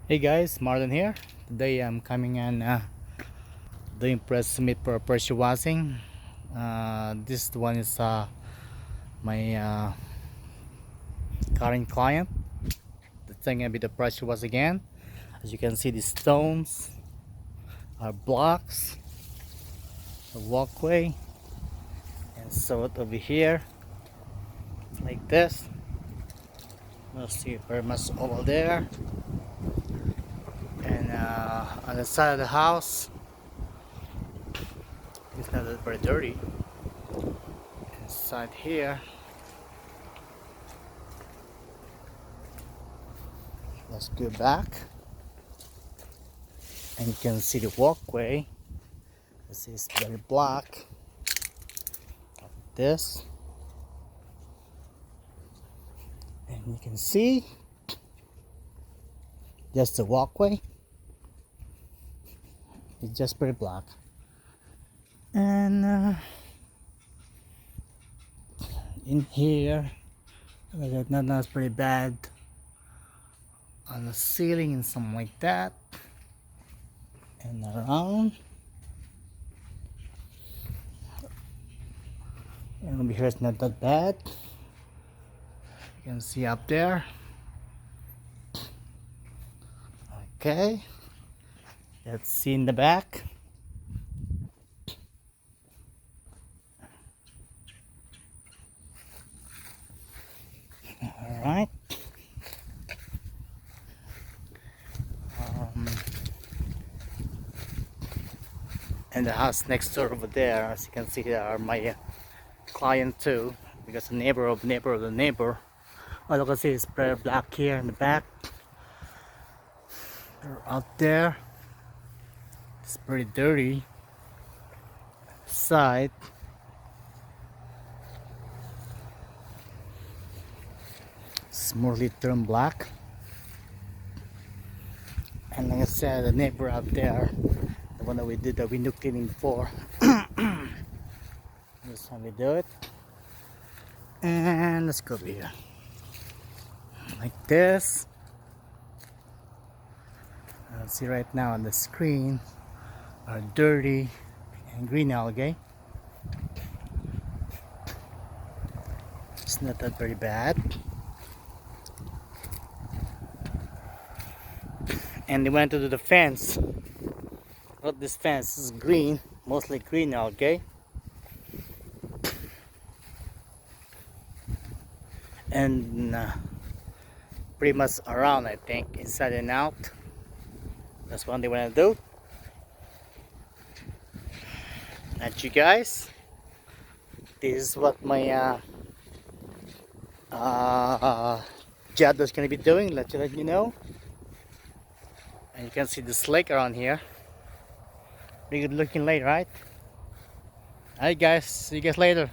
Hey guys, Marlon here. Today I'm coming and doing press submit for pressure washing. This one is my current client. The thing gonna be the pressure wash again. As you can see, the stones are blocks, the walkway, and so it over here like this. Let's see very much over there, and on the side of the house, it's not that very dirty. Inside here, let's go back, and you can see the walkway. This is very black like this, and you can see just the walkway. It's just pretty black, and in here that's pretty bad on the ceiling and something like that, and around. And over here it's not that bad. You can see up there. Okay, let's see in the back. All right. And the house next door over there, as you can see, there are my client too, because the neighbor of the neighbor. All you can see is pretty black here in the back. They're out there. It's pretty dirty. Side. It's mostly turned black. And like I said, the neighbor out there, the one that we did the window cleaning before. This how we do it. And let's go over here. Like this. See right now on the screen are dirty and green algae. It's not that very bad. And they went to do the fence. But this fence is green, mostly green algae. And pretty much around, I think, inside and out. That's what they want to do. And you guys, this is what my job is going to be doing. Let you know. And you can see this lake around here. Pretty good looking lake, right? Alright guys, see you guys later.